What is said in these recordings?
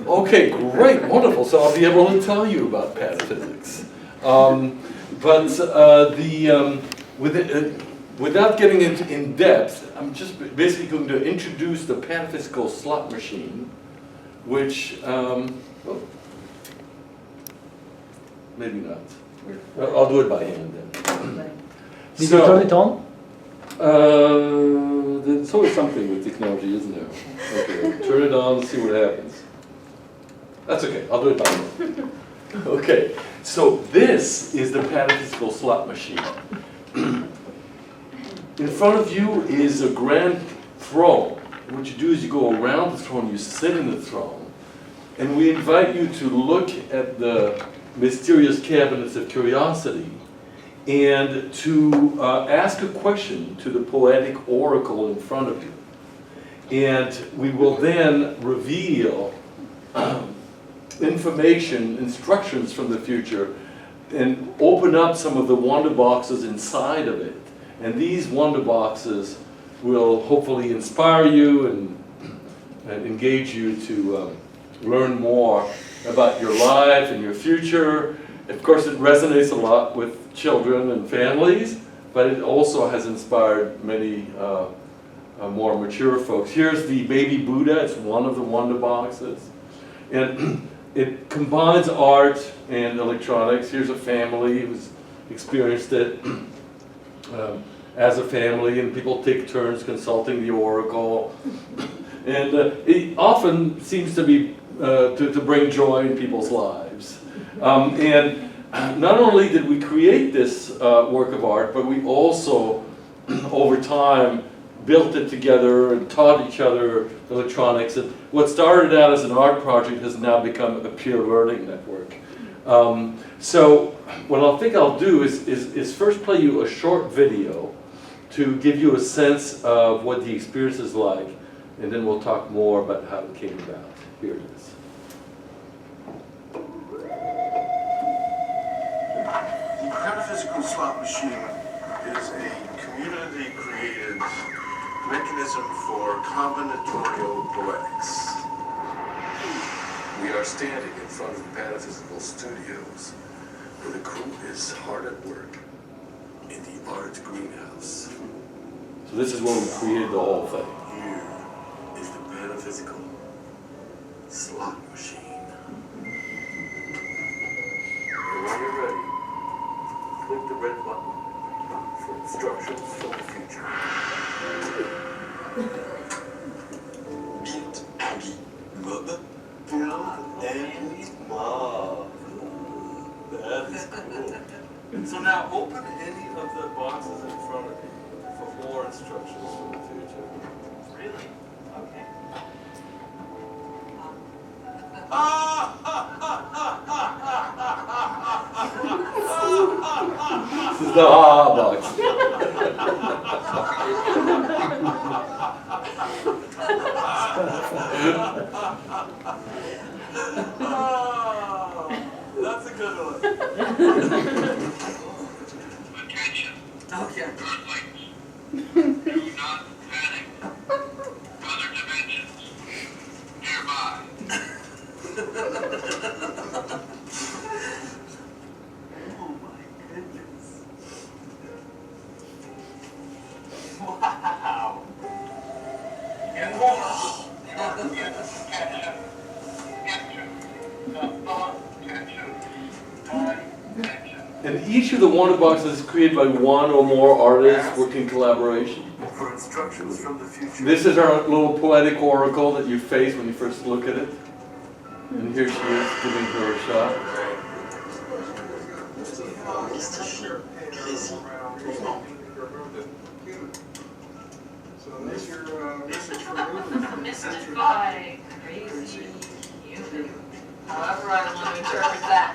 Okay, great, wonderful. So I'll be able to tell you about pataphysics. Without getting into in depth, I'm just basically going to introduce the Pataphysical slot machine, which, maybe not. I'll do it by hand then. Did you turn it on? There's always something with technology, isn't there? Okay, turn it on and see what happens. That's okay, I'll do it by hand. Okay, so this is the Pataphysical slot machine. In front of you is a grand throne. What you do is you go around the throne, you sit in the throne, and we invite you to look at the mysterious cabinets of curiosity and to ask a question to the poetic oracle in front of you. And we will then reveal information, instructions from the future, and open up some of the wonder boxes inside of it. And these wonder boxes will hopefully inspire you and engage you to learn more about your life and your future. Of course, it resonates a lot with children and families, but it also has inspired many more mature folks. Here's the baby Buddha. It's one of the wonder boxes. And it combines art and electronics. Here's a family who's experienced it as a family, and people take turns consulting the oracle. And it often seems to be to bring joy in people's lives. And not only did we create this work of art, but we also, over time, built it together and taught each other electronics. And what started out as an art project has now become a peer learning network. So what I think I'll do is first play you a short video to give you a sense of what the experience is like, and then we'll talk more about how it came about. Here it is. The Pataphysical slot machine is a community-created mechanism for combinatorial poetics. We are standing in front of the Pataphysical studios, where the crew is hard at work in the art greenhouse. So this is where we created the whole thing. Here is the Pataphysical slot machine. And when you're ready, click the red button for instructions from the future. Bit Abby Mub Bill and Mom. That is cool. So now open any of the boxes in front of you for more instructions from the future. Really? Okay. This is the ha-ha box. That's a good one. Attention. Okay. Earthlings. Do not panic. Other dimensions. Nearby. Oh my goodness. Wow. Get more. Attention. Attention. Attention. Attention. And each of the wonder boxes is created by one or more artists working in collaboration. For instructions from the future. This is our little poetic oracle that you face when you first look at it. And here she is giving her a shot. Mystify crazy human. However I want to interpret that.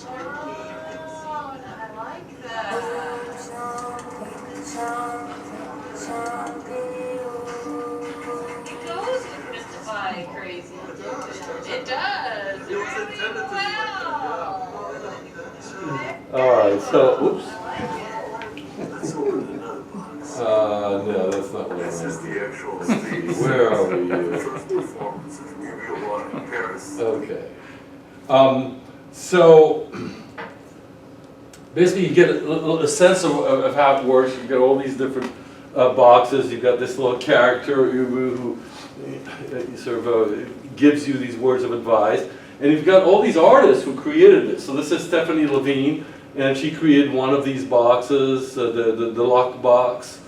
Oh, I like that. It goes with mystify crazy human. It does. It was intended to be like that. Alright, so, oops. Let's open another box. No, that's not what I This is meant. the actual space Where are we? First performance of UBO in Paris. Okay. So basically, you get a sense of how it works. You get all these different boxes. You've got this little character who sort of gives you these words of advice, and you've got all these artists who created this. So this is Stephanie Levine, and she created one of these boxes, the lock box.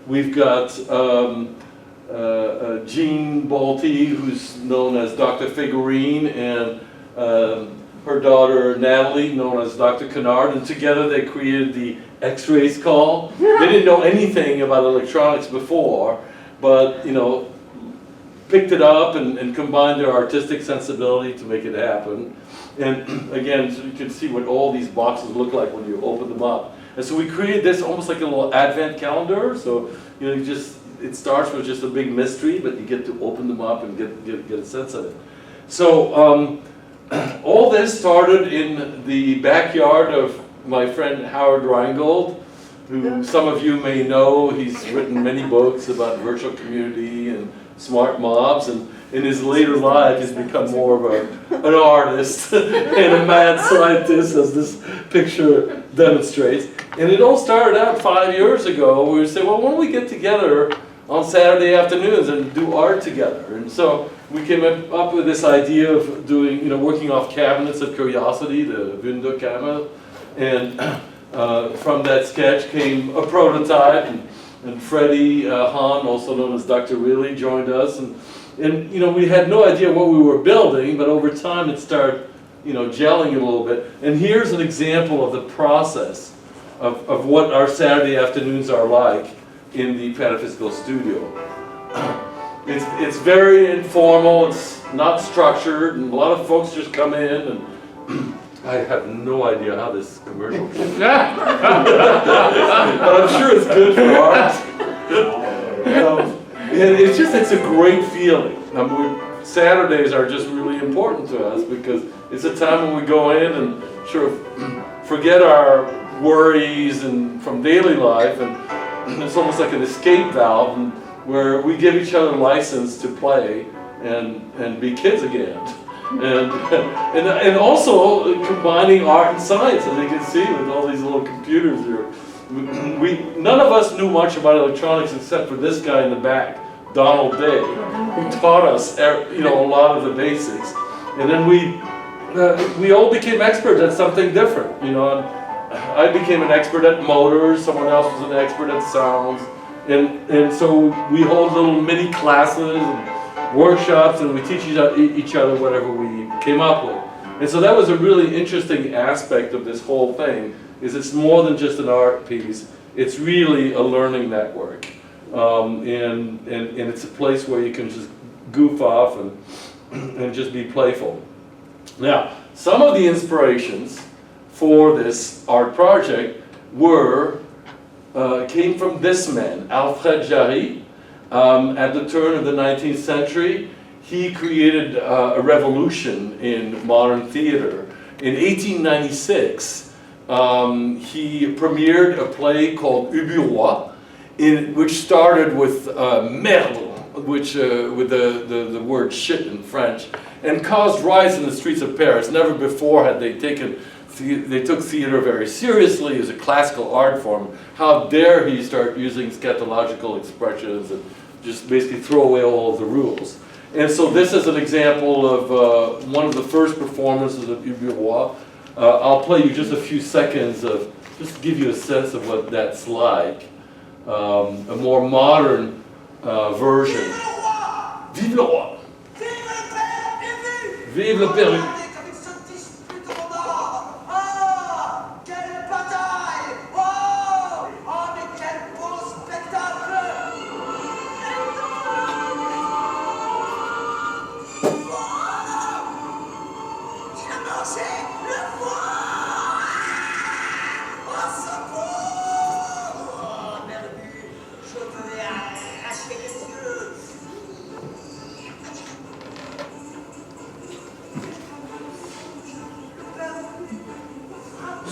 We've got Jean Balti, who's known as Dr. Figurine, and her daughter Natalie, known as Dr. Kennard, and together they created the X-ray skull. They didn't know anything about electronics before, but picked it up and combined their artistic sensibility to make it happen. And again, so you can see what all these boxes look like when you open them up. And so we created this almost like a little advent calendar. So it starts with just a big mystery, but you get to open them up and get a sense of it. So all this started in the backyard of my friend Howard Reingold, who some of you may know. He's written many books about virtual community and smart mobs, and in his later life he's become more of an artist and a mad scientist, as this picture demonstrates. And it all started out 5 years ago, where we said, well, why don't we get together on Saturday afternoons and do art together? And so we came up with this idea of doing, working off cabinets of curiosity, the Wunderkammer, and from that sketch came a prototype, and Freddie Hahn, also known as Dr. Really, joined us, and we had no idea what we were building, but over time it started, gelling a little bit. And here's an example of the process of what our Saturday afternoons are like in the Pataphysical studio. It's very informal, it's not structured, and a lot of folks just come in, and I have no idea how this commercial came. But I'm sure it's good for art. And it's a great feeling. Saturdays are just really important to us because it's a time when we go in and sort of forget our worries and from daily life, and it's almost like an escape valve, and where we give each other license to play and be kids again. And also combining art and science, as you can see with all these little computers here. None of us knew much about electronics except for this guy in the back, Donald Day, who taught us a lot of the basics. And then we all became experts at something different. And I became an expert at motors, someone else was an expert at sounds, and so we hold little mini classes and workshops, and we teach each other whatever we came up with. And so that was a really interesting aspect of this whole thing, is it's more than just an art piece, it's really a learning network. And it's a place where you can just goof off and just be playful. Now, some of the inspirations for this art project came from this man, Alfred Jarry. At the turn of the 19th century, he created a revolution in modern theater. In 1896, he premiered a play called Uburoi, which started with merde, with the word shit in French, and caused riots in the streets of Paris. Never before had they took theater very seriously as a classical art form. How dare he start using scatological expressions and just basically throw away all of the rules. And so this is an example of one of the first performances of Uburoi. I'll play you just a few seconds of, just to give you a sense of what that's like. A more modern version. Vive le roi! Vive le Pérou!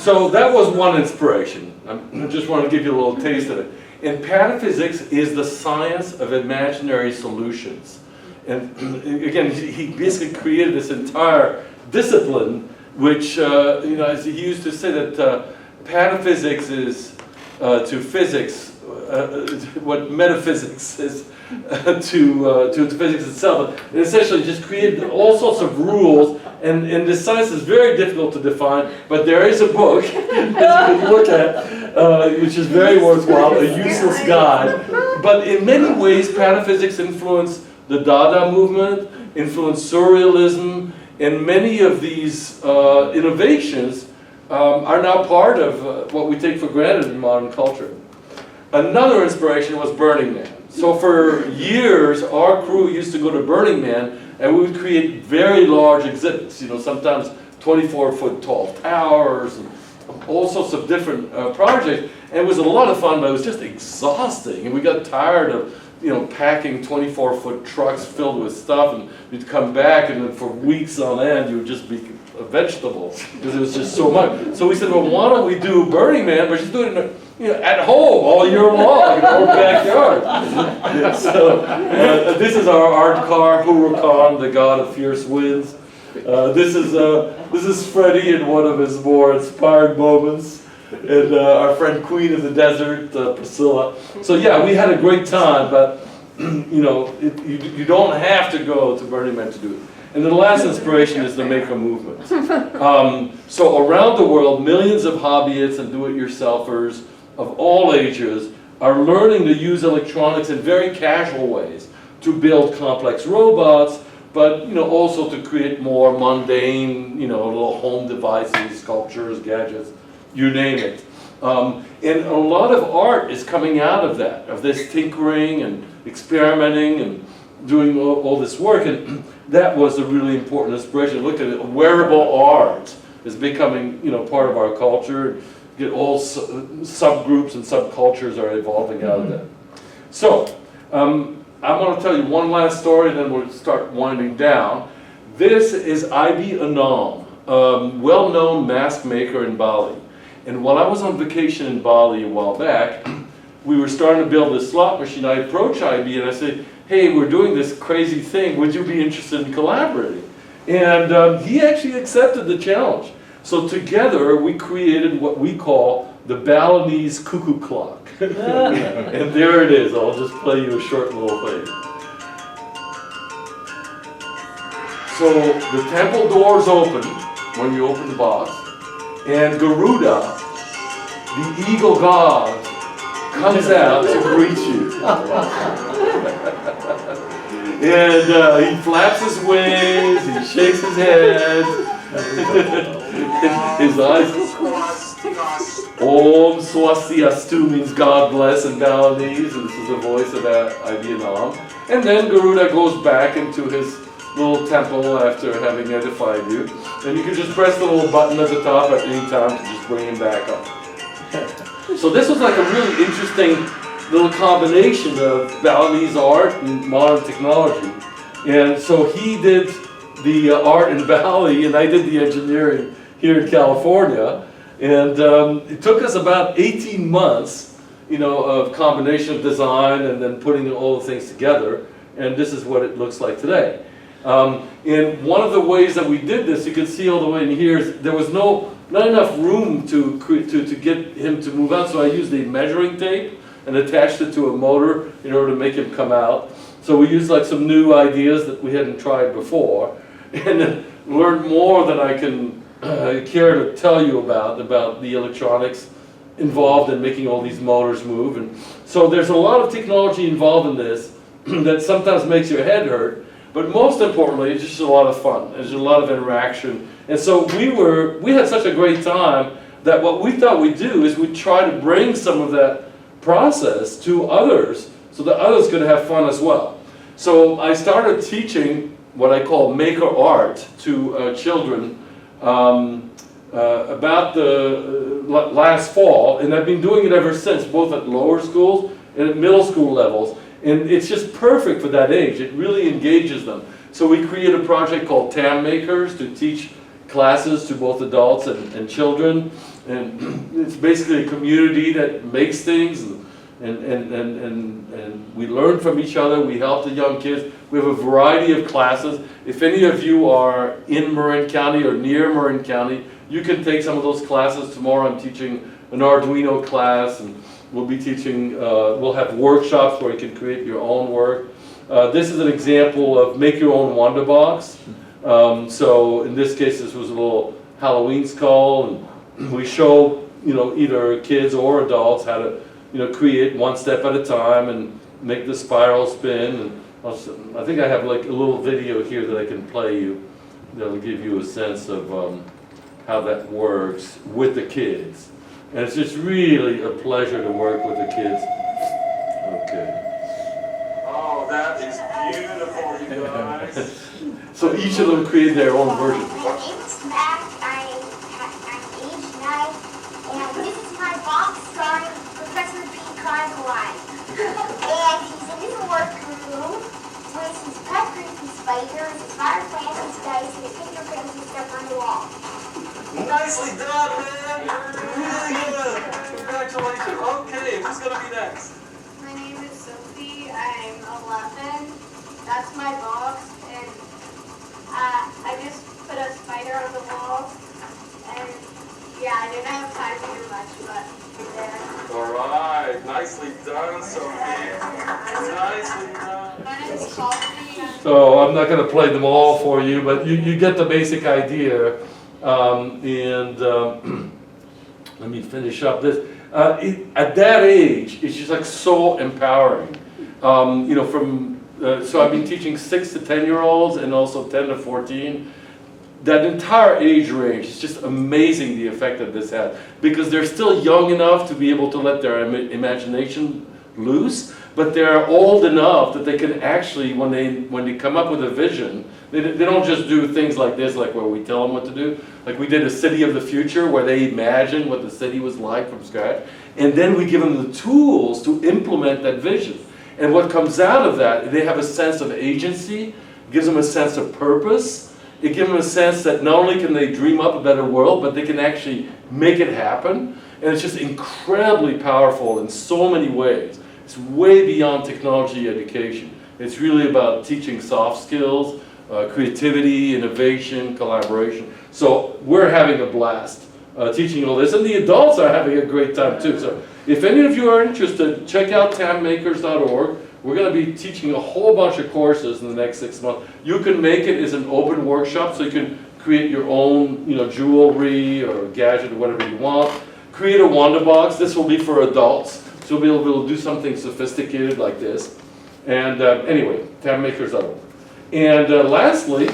So that was one inspiration. I just want to give you a little taste of it. And pataphysics is the science of imaginary solutions. And again, he basically created this entire discipline, which, as he used to say that pataphysics is to physics what metaphysics is to physics itself. And essentially just created all sorts of rules, and this science is very difficult to define, but there is a book that you can look at, which is very worthwhile, a useless guide. But in many ways, pataphysics influenced the Dada movement, influenced surrealism, and many of these innovations are now part of what we take for granted in modern culture. Another inspiration was Burning Man. So for years, our crew used to go to Burning Man, and we would create very large exhibits, sometimes 24-foot tall towers, and all sorts of different projects. And it was a lot of fun, but it was just exhausting. And we got tired of packing 24-foot trucks filled with stuff, and you'd come back, and then for weeks on end, you would just be a vegetable, because it was just so much. So we said, well, why don't we do Burning Man, but just do it at home all year long in our backyard. So this is our art car, Huracan, the god of fierce winds. This is Freddie in one of his more inspired moments, and our friend Queen of the Desert, Priscilla. So yeah, we had a great time, but you don't have to go to Burning Man to do it. And the last inspiration is the maker movement. So around the world, millions of hobbyists and do-it-yourselfers of all ages are learning to use electronics in very casual ways to build complex robots, but also to create more mundane, little home devices, sculptures, gadgets, you name it. And a lot of art is coming out of that, of this tinkering and experimenting and doing all this work, and that was a really important inspiration. Look at it, wearable art is becoming part of our culture. All subgroups and subcultures are evolving out of that. So, I'm going to tell you one last story, and then we'll start winding down. This is Ibi Anam, well-known mask maker in Bali. And while I was on vacation in Bali a while back, we were starting to build this slot machine. I approached Ibi and I said, hey, we're doing this crazy thing. Would you be interested in collaborating? And he actually accepted the challenge. So together we created what we call the Balinese cuckoo clock. And there it is. I'll just play you a short little thing. So the temple doors open when you open the box, and Garuda, the eagle god, comes out to greet you. And he flaps his wings, he shakes his head, his eyes. Om Swastiastu means God bless in Balinese, and this is the voice of Ibi Anam. And then Garuda goes back into his little temple after having edified you. And you can just press the little button at the top at any time to just bring him back up. So this was like a really interesting little combination of Balinese art and modern technology. And so he did the art in Bali, and I did the engineering here in California. And it took us about 18 months, of combination of design and then putting all the things together. And this is what it looks like today. And one of the ways that we did this, you can see all the way in here, there was not enough room to get him to move out, so I used a measuring tape and attached it to a motor in order to make him come out. So we used like some new ideas that we hadn't tried before, and then learned more than I can care to tell you about the electronics involved in making all these motors move. And so there's a lot of technology involved in this that sometimes makes your head hurt, but most importantly, it's just a lot of fun. There's a lot of interaction. And so we had such a great time that what we thought we'd do is we'd try to bring some of that process to others so that others could have fun as well. So I started teaching what I call maker art to children about the last fall, and I've been doing it ever since, both at lower schools and at middle school levels. And it's just perfect for that age. It really engages them. So we created a project called TAM Makers to teach classes to both adults and, children. And it's basically a community that makes things and and we learn from each other, we help the young kids. We have a variety of classes. If any of you are in Marin County or near Marin County, you can take some of those classes. Tomorrow I'm teaching an Arduino class, and we'll be teaching, we'll have workshops where you can create your own work. This is an example of make your own Wonder Box. So in this case, this was a little Halloween skull, and we show, either kids or adults how to, create one step at a time and make the spiral spin. And I think I have like a little video here that I can play you that'll give you a sense of how that works with the kids. And it's just really a pleasure to work with the kids. Okay. Oh, that is beautiful, you guys. So each of them created their own version. My name is Mac. I'm age 9, and this is my box starring Professor P. Carnivore. And he's in his workroom with his peppers, his spiders, his fire plants, his dice, and his picture frames and stuff on the wall. Nicely done, man. Really good. Congratulations. Okay, who's gonna be next? My name is Sophie. I'm 11. That's my box, and I just put a spider on the wall, and yeah, I didn't have time to do much, but it's there. All right, nicely done, Sophie. Nicely done. My name is Sophie. So I'm not going to play them all for you, but you get the basic idea. Let me finish up this. At that age, it's just like so empowering. So I've been teaching 6 to 10-year-olds and also 10 to 14. That entire age range is just amazing, the effect that this has, because they're still young enough to be able to let their imagination loose, but they're old enough that they can actually, when they come up with a vision, they don't just do things like this, like where we tell them what to do. Like we did a city of the future where they imagine what the city was like from scratch, and then we give them the tools to implement that vision. And what comes out of that, they have a sense of agency, gives them a sense of purpose. It gives them a sense that not only can they dream up a better world, but they can actually make it happen. And it's just incredibly powerful in so many ways. It's way beyond technology education. It's really about teaching soft skills, creativity, innovation, collaboration. So we're having a blast teaching all this, and the adults are having a great time too. So if any of you are interested, check out tammakers.org. We're going to be teaching a whole bunch of courses in the next 6 months. You can make it as an open workshop, so you can create your own, jewelry or gadget or whatever you want. Create a Wonder Box. This will be for adults, so you'll be able to do something sophisticated like this. And anyway, tammakers.org. And lastly,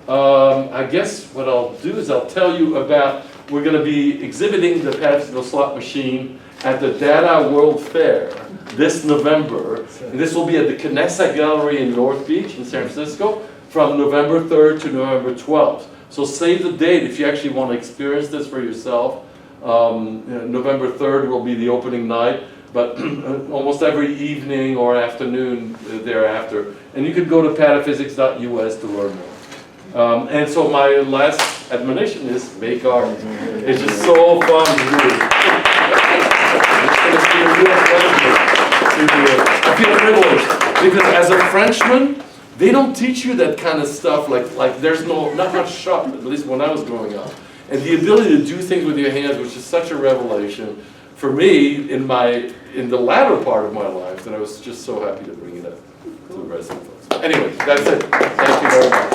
I guess what I'll do is I'll tell you about, we're going to be exhibiting the Pataphysical slot machine at the Dada World Fair this November. And this will be at the Knesset Gallery in North Beach in San Francisco from November 3rd to November 12th. So save the date if you actually want to experience this for yourself. November 3rd will be the opening night, but almost every evening or afternoon thereafter. And you could go to pataphysics.us to learn more. And so my last admonition is make art. It's just so fun to do. It's been a real pleasure. I feel privileged because as a Frenchman, they don't teach you that kind of stuff. Like there's not much shop, at least when I was growing up. And the ability to do things with your hands was just such a revelation for me in the latter part of my life that I was just so happy to bring it up to the rest of the folks. Anyway, that's it. Thank you very much.